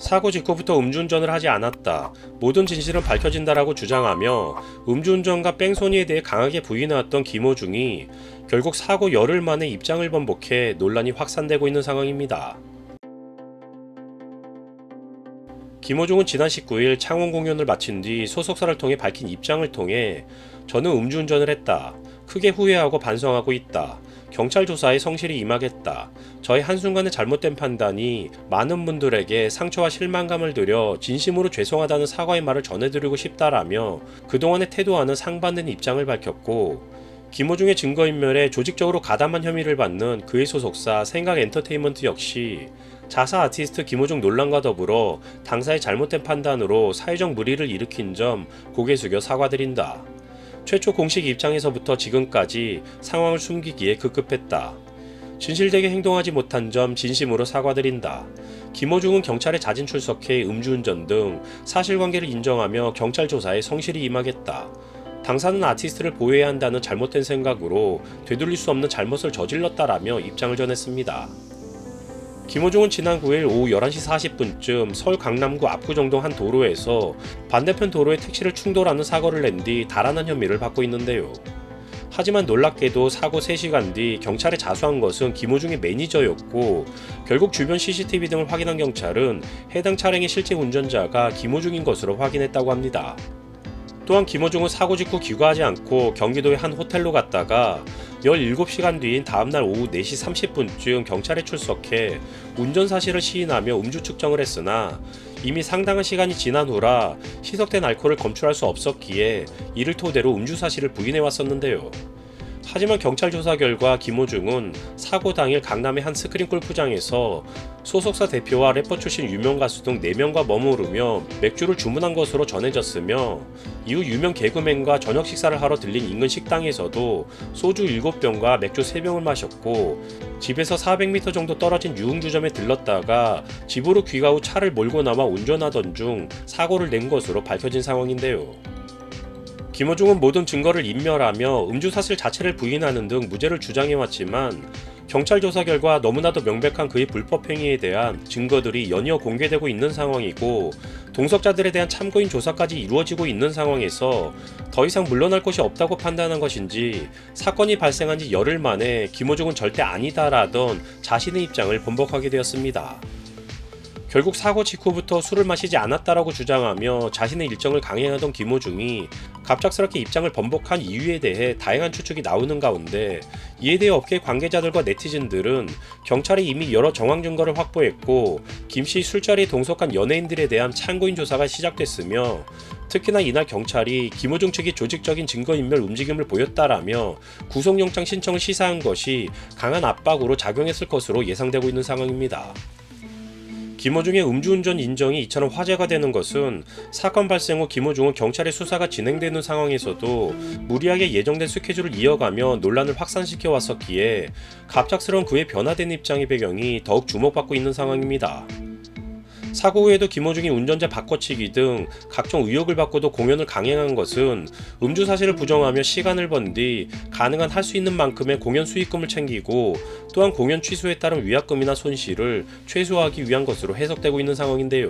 사고 직후부터 음주운전을 하지 않았다. 모든 진실은 밝혀진다라고 주장하며 음주운전과 뺑소니에 대해 강하게 부인해왔던 김호중이 결국 사고 열흘 만에 입장을 번복해 논란이 확산되고 있는 상황입니다. 김호중은 지난 19일 창원 공연을 마친 뒤 소속사를 통해 밝힌 입장을 통해 저는 음주운전을 했다. 크게 후회하고 반성하고 있다. 경찰 조사에 성실히 임하겠다. 저의 한순간의 잘못된 판단이 많은 분들에게 상처와 실망감을 드려 진심으로 죄송하다는 사과의 말을 전해드리고 싶다라며 그동안의 태도와는 상반된 입장을 밝혔고, 김호중의 증거인멸에 조직적으로 가담한 혐의를 받는 그의 소속사 생각엔터테인먼트 역시 자사 아티스트 김호중 논란과 더불어 당사의 잘못된 판단으로 사회적 물의를 일으킨 점 고개 숙여 사과드린다. 최초 공식 입장에서부터 지금까지 상황을 숨기기에 급급했다. 진실되게 행동하지 못한 점 진심으로 사과드린다. 김호중은 경찰에 자진 출석해 음주운전 등 사실관계를 인정하며 경찰 조사에 성실히 임하겠다. 당사는 아티스트를 보호해야 한다는 잘못된 생각으로 되돌릴 수 없는 잘못을 저질렀다라며 입장을 전했습니다. 김호중은 지난 9일 오후 11시 40분쯤 서울 강남구 압구정동 한 도로에서 반대편 도로에 택시를 충돌하는 사고를 낸 뒤 달아난 혐의를 받고 있는데요. 하지만 놀랍게도 사고 3시간 뒤 경찰에 자수한 것은 김호중의 매니저였고, 결국 주변 CCTV 등을 확인한 경찰은 해당 차량의 실제 운전자가 김호중인 것으로 확인했다고 합니다. 또한 김호중은 사고 직후 귀가하지 않고 경기도의 한 호텔로 갔다가 17시간 뒤인 다음날 오후 4시 30분쯤 경찰에 출석해 운전 사실을 시인하며 음주 측정을 했으나 이미 상당한 시간이 지난 후라 희석된 알코올을 검출할 수 없었기에 이를 토대로 음주 사실을 부인해 왔었는데요. 하지만 경찰 조사 결과 김호중은 사고 당일 강남의 한 스크린 골프장에서 소속사 대표와 래퍼 출신 유명 가수 등 4명과 머무르며 맥주를 주문한 것으로 전해졌으며, 이후 유명 개그맨과 저녁 식사를 하러 들린 인근 식당에서도 소주 7병과 맥주 3병을 마셨고, 집에서 400m 정도 떨어진 유흥주점에 들렀다가 집으로 귀가 후 차를 몰고 나와 운전하던 중 사고를 낸 것으로 밝혀진 상황인데요. 김호중은 모든 증거를 인멸하며 음주 사실 자체를 부인하는 등 무죄를 주장해왔지만, 경찰 조사 결과 너무나도 명백한 그의 불법 행위에 대한 증거들이 연이어 공개되고 있는 상황이고, 동석자들에 대한 참고인 조사까지 이루어지고 있는 상황에서 더 이상 물러날 곳이 없다고 판단한 것인지 사건이 발생한 지 열흘 만에 김호중은 절대 아니다라던 자신의 입장을 번복하게 되었습니다. 결국 사고 직후부터 술을 마시지 않았다라고 주장하며 자신의 일정을 강행하던 김호중이 갑작스럽게 입장을 번복한 이유에 대해 다양한 추측이 나오는 가운데, 이에 대해 업계 관계자들과 네티즌들은 경찰이 이미 여러 정황 증거를 확보했고 김씨 술자리에 동석한 연예인들에 대한 참고인 조사가 시작됐으며, 특히나 이날 경찰이 김호중 측이 조직적인 증거인멸 움직임을 보였다라며 구속영장 신청을 시사한 것이 강한 압박으로 작용했을 것으로 예상되고 있는 상황입니다. 김호중의 음주운전 인정이 이처럼 화제가 되는 것은 사건 발생 후 김호중은 경찰의 수사가 진행되는 상황에서도 무리하게 예정된 스케줄을 이어가며 논란을 확산시켜 왔었기에 갑작스러운 그의 변화된 입장의 배경이 더욱 주목받고 있는 상황입니다. 사고 후에도 김호중이 운전자 바꿔치기 등 각종 의혹을 받고도 공연을 강행한 것은 음주 사실을 부정하며 시간을 번 뒤 가능한 할 수 있는 만큼의 공연 수익금을 챙기고, 또한 공연 취소에 따른 위약금이나 손실을 최소화하기 위한 것으로 해석되고 있는 상황인데요.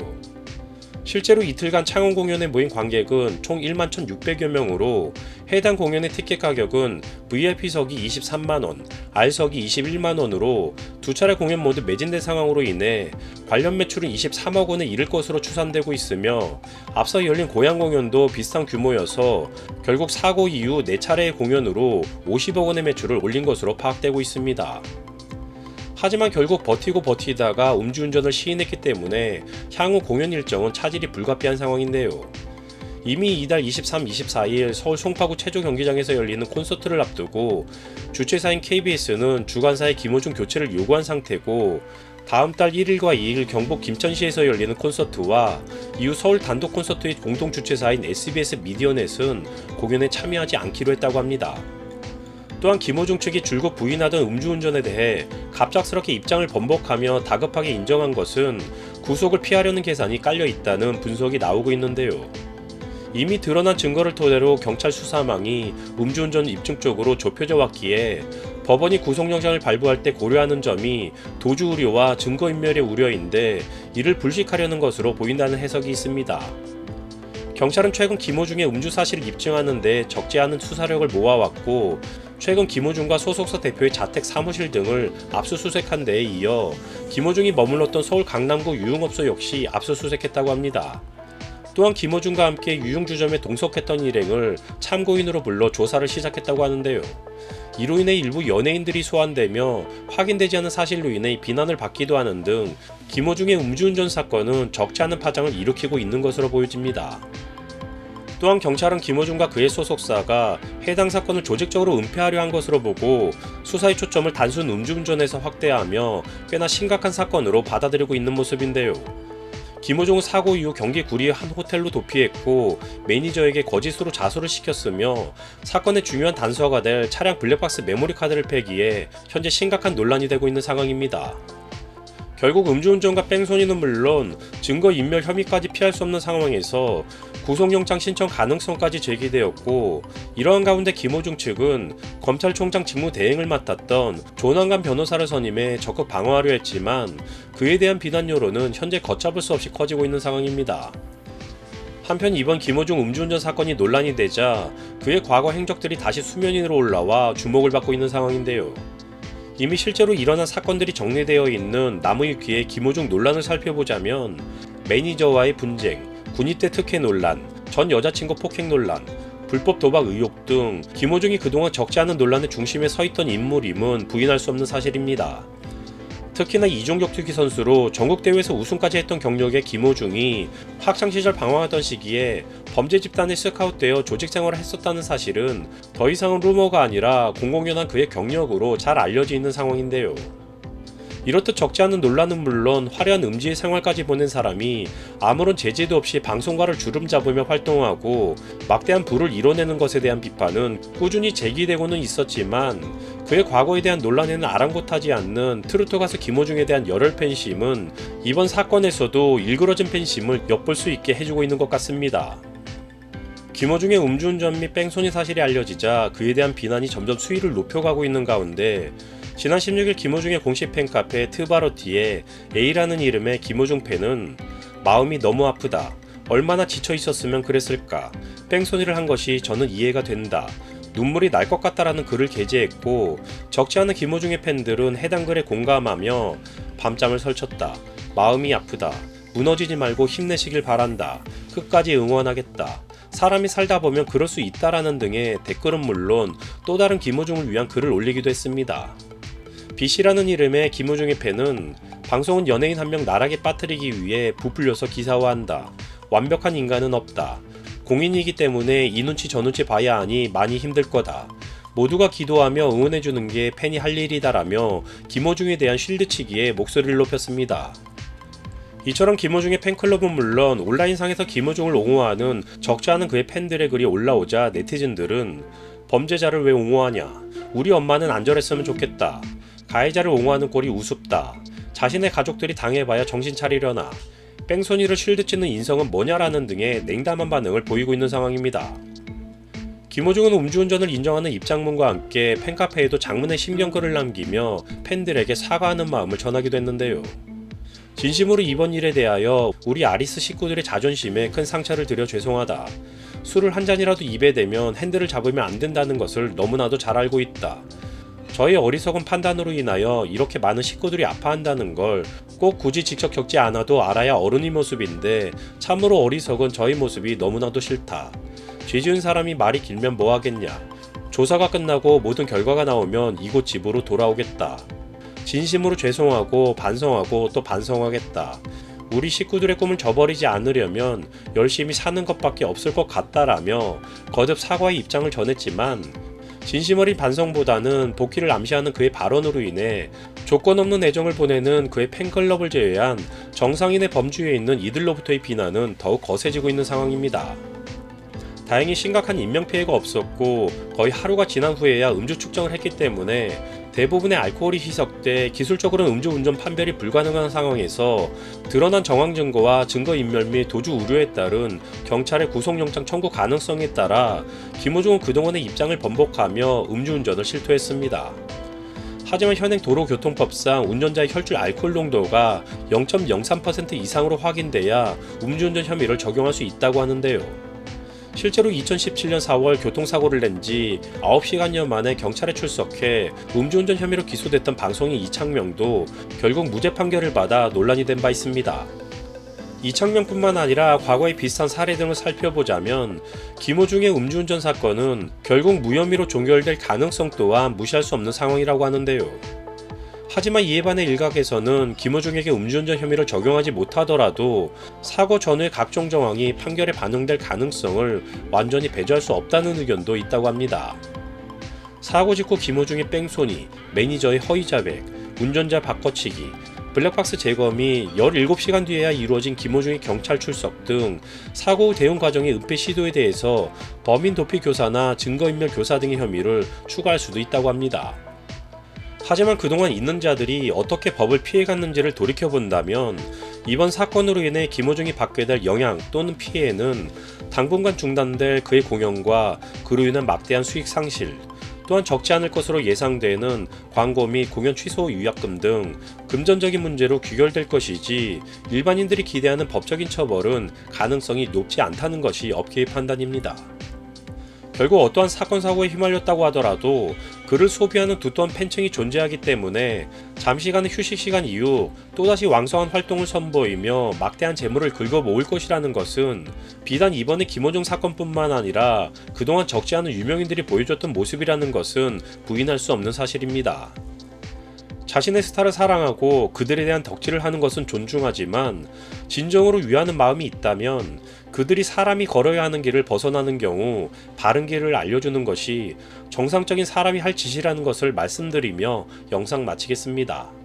실제로 이틀간 창원 공연에 모인 관객은 총 11,600여 명으로 해당 공연의 티켓 가격은 VIP석이 23만원, R석이 21만원으로 두 차례 공연 모두 매진된 상황으로 인해 관련 매출은 23억 원에 이를 것으로 추산되고 있으며, 앞서 열린 고양 공연도 비슷한 규모여서 결국 사고 이후 4차례의 공연으로 50억 원의 매출을 올린 것으로 파악되고 있습니다. 하지만 결국 버티고 버티다가 음주운전을 시인했기 때문에 향후 공연 일정은 차질이 불가피한 상황인데요. 이미 이달 23, 24일 서울 송파구 체조 경기장에서 열리는 콘서트를 앞두고 주최사인 KBS는 주관사의 김호중 교체를 요구한 상태고, 다음 달 1일과 2일 경북 김천시에서 열리는 콘서트와 이후 서울 단독 콘서트의 공동 주최사인 SBS 미디어넷은 공연에 참여하지 않기로 했다고 합니다. 또한 김호중 측이 줄곧 부인하던 음주운전에 대해 갑작스럽게 입장을 번복하며 다급하게 인정한 것은 구속을 피하려는 계산이 깔려있다는 분석이 나오고 있는데요. 이미 드러난 증거를 토대로 경찰 수사망이 음주운전 입증 쪽으로 좁혀져 왔기에 법원이 구속영장을 발부할 때 고려하는 점이 도주 우려와 증거인멸의 우려인데 이를 불식하려는 것으로 보인다는 해석이 있습니다. 경찰은 최근 김호중의 음주 사실을 입증하는 데 적지 않은 수사력을 모아왔고 최근 김호중과 소속사 대표의 자택 사무실 등을 압수수색한 데에 이어 김호중이 머물렀던 서울 강남구 유흥업소 역시 압수수색했다고 합니다. 또한 김호중과 함께 유흥주점에 동석했던 일행을 참고인으로 불러 조사를 시작했다고 하는데요. 이로 인해 일부 연예인들이 소환되며 확인되지 않은 사실로 인해 비난을 받기도 하는 등 김호중의 음주운전 사건은 적지 않은 파장을 일으키고 있는 것으로 보여집니다. 또한 경찰은 김호중과 그의 소속사가 해당 사건을 조직적으로 은폐하려 한 것으로 보고 수사의 초점을 단순 음주운전에서 확대하며 꽤나 심각한 사건으로 받아들이고 있는 모습인데요. 김호중은 사고 이후 경기 구리의 한 호텔로 도피했고 매니저에게 거짓으로 자수를 시켰으며 사건의 중요한 단서가 될 차량 블랙박스 메모리 카드를 패기에 현재 심각한 논란이 되고 있는 상황입니다. 결국 음주운전과 뺑소니는 물론 증거인멸 혐의까지 피할 수 없는 상황에서 구속영장 신청 가능성까지 제기되었고 이러한 가운데 김호중 측은 검찰총장 직무 대행을 맡았던 조남관 변호사를 선임해 적극 방어하려 했지만 그에 대한 비난 여론은 현재 걷잡을 수 없이 커지고 있는 상황입니다. 한편 이번 김호중 음주운전 사건이 논란이 되자 그의 과거 행적들이 다시 수면 위로 올라와 주목을 받고 있는 상황인데요. 이미 실제로 일어난 사건들이 정리되어 있는 나무위키의 김호중 논란을 살펴보자면 매니저와의 분쟁, 군입대 특혜 논란, 전 여자친구 폭행 논란, 불법 도박 의혹 등 김호중이 그동안 적지 않은 논란의 중심에 서 있던 인물임은 부인할 수 없는 사실입니다. 특히나 이종격투기 선수로 전국대회에서 우승까지 했던 경력의 김호중이 학창시절 방황하던 시기에 범죄 집단에 스카웃되어 조직생활을 했었다는 사실은 더 이상은 루머가 아니라 공공연한 그의 경력으로 잘 알려져 있는 상황인데요. 이렇듯 적지 않은 논란은 물론 화려한 음지의 생활까지 보낸 사람이 아무런 제재도 없이 방송가를 주름잡으며 활동하고 막대한 부를 이뤄내는 것에 대한 비판은 꾸준히 제기되고는 있었지만 그의 과거에 대한 논란에는 아랑곳하지 않는 트로트 가수 김호중에 대한 열혈 팬심은 이번 사건에서도 일그러진 팬심을 엿볼 수 있게 해주고 있는 것 같습니다. 김호중의 음주운전 및 뺑소니 사실이 알려지자 그에 대한 비난이 점점 수위를 높여가고 있는 가운데 지난 16일 김호중의 공식 팬카페 트바로티에 A라는 이름의 김호중 팬은 마음이 너무 아프다. 얼마나 지쳐 있었으면 그랬을까. 뺑소니를 한 것이 저는 이해가 된다. 눈물이 날 것 같다라는 글을 게재했고 적지 않은 김호중의 팬들은 해당 글에 공감하며 밤잠을 설쳤다. 마음이 아프다. 무너지지 말고 힘내시길 바란다. 끝까지 응원하겠다. 사람이 살다 보면 그럴 수 있다라는 등의 댓글은 물론 또 다른 김호중을 위한 글을 올리기도 했습니다. B씨라는 이름의 김호중의 팬은 방송은 연예인 한 명 나락에 빠뜨리기 위해 부풀려서 기사화한다. 완벽한 인간은 없다. 공인이기 때문에 이 눈치 저 눈치 봐야 하니 많이 힘들 거다. 모두가 기도하며 응원해주는 게 팬이 할 일이다라며 김호중에 대한 쉴드치기에 목소리를 높였습니다. 이처럼 김호중의 팬클럽은 물론 온라인상에서 김호중을 옹호하는 적지 않은 그의 팬들의 글이 올라오자 네티즌들은 범죄자를 왜 옹호하냐. 우리 엄마는 안전했으면 좋겠다. 가해자를 옹호하는 꼴이 우습다. 자신의 가족들이 당해봐야 정신 차리려나. 뺑소니를 쉴드치는 인성은 뭐냐라는 등의 냉담한 반응을 보이고 있는 상황입니다. 김호중은 음주운전을 인정하는 입장문과 함께 팬카페에도 장문의 심경글을 남기며 팬들에게 사과하는 마음을 전하기도 했는데요. 진심으로 이번 일에 대하여 우리 아리스 식구들의 자존심에 큰 상처를 드려 죄송하다. 술을 한 잔이라도 입에 대면 핸들을 잡으면 안 된다는 것을 너무나도 잘 알고 있다. 저의 어리석은 판단으로 인하여 이렇게 많은 식구들이 아파한다는 걸 꼭 굳이 직접 겪지 않아도 알아야 어른의 모습인데 참으로 어리석은 저의 모습이 너무나도 싫다. 죄 지은 사람이 말이 길면 뭐하겠냐. 조사가 끝나고 모든 결과가 나오면 이곳 집으로 돌아오겠다. 진심으로 죄송하고 반성하고 또 반성하겠다. 우리 식구들의 꿈을 저버리지 않으려면 열심히 사는 것밖에 없을 것 같다라며 거듭 사과의 입장을 전했지만 진심 어린 반성보다는 복귀를 암시하는 그의 발언으로 인해 조건 없는 애정을 보내는 그의 팬클럽을 제외한 정상인의 범주에 있는 이들로부터의 비난은 더욱 거세지고 있는 상황입니다. 다행히 심각한 인명피해가 없었고 거의 하루가 지난 후에야 음주 측정을 했기 때문에 대부분의 알코올이 희석돼 기술적으로는 음주운전 판별이 불가능한 상황에서 드러난 정황 증거와 증거인멸 및 도주 우려에 따른 경찰의 구속영장 청구 가능성에 따라 김호중은 그동안의 입장을 번복하며 음주운전을 실토했습니다. 하지만 현행 도로교통법상 운전자의 혈중 알코올 농도가 0.03% 이상으로 확인돼야 음주운전 혐의를 적용할 수 있다고 하는데요. 실제로 2017년 4월 교통사고를 낸 지 9시간여 만에 경찰에 출석해 음주운전 혐의로 기소됐던 방송인 이창명도 결국 무죄 판결을 받아 논란이 된 바 있습니다. 이창명뿐만 아니라 과거의 비슷한 사례 등을 살펴보자면 김호중의 음주운전 사건은 결국 무혐의로 종결될 가능성 또한 무시할 수 없는 상황이라고 하는데요. 하지만 이에 반해 일각에서는 김호중에게 음주운전 혐의를 적용하지 못하더라도 사고 전후의 각종 정황이 판결에 반영될 가능성을 완전히 배제할 수 없다는 의견도 있다고 합니다. 사고 직후 김호중의 뺑소니, 매니저의 허위자백, 운전자 바꿔치기, 블랙박스 재검이 17시간 뒤에야 이루어진 김호중의 경찰 출석 등 사고 후 대응 과정의 은폐 시도에 대해서 범인 도피 교사나 증거인멸 교사 등의 혐의를 추가할 수도 있다고 합니다. 하지만 그동안 있는 자들이 어떻게 법을 피해갔는지를 돌이켜본다면 이번 사건으로 인해 김호중이 받게 될 영향 또는 피해는 당분간 중단될 그의 공연과 그로 인한 막대한 수익 상실, 또한 적지 않을 것으로 예상되는 광고 및 공연 취소 위약금 등 금전적인 문제로 귀결될 것이지 일반인들이 기대하는 법적인 처벌은 가능성이 높지 않다는 것이 업계의 판단입니다. 결국 어떠한 사건 사고에 휘말렸다고 하더라도 그를 소비하는 두터운 팬층이 존재하기 때문에 잠시간의 휴식시간 이후 또다시 왕성한 활동을 선보이며 막대한 재물을 긁어 모을 것이라는 것은 비단 이번의 김호중 사건뿐만 아니라 그동안 적지 않은 유명인들이 보여줬던 모습이라는 것은 부인할 수 없는 사실입니다. 자신의 스타를 사랑하고 그들에 대한 덕질을 하는 것은 존중하지만 진정으로 위하는 마음이 있다면 그들이 사람이 걸어야 하는 길을 벗어나는 경우 바른 길을 알려주는 것이 정상적인 사람이 할 짓이라는 것을 말씀드리며 영상 마치겠습니다.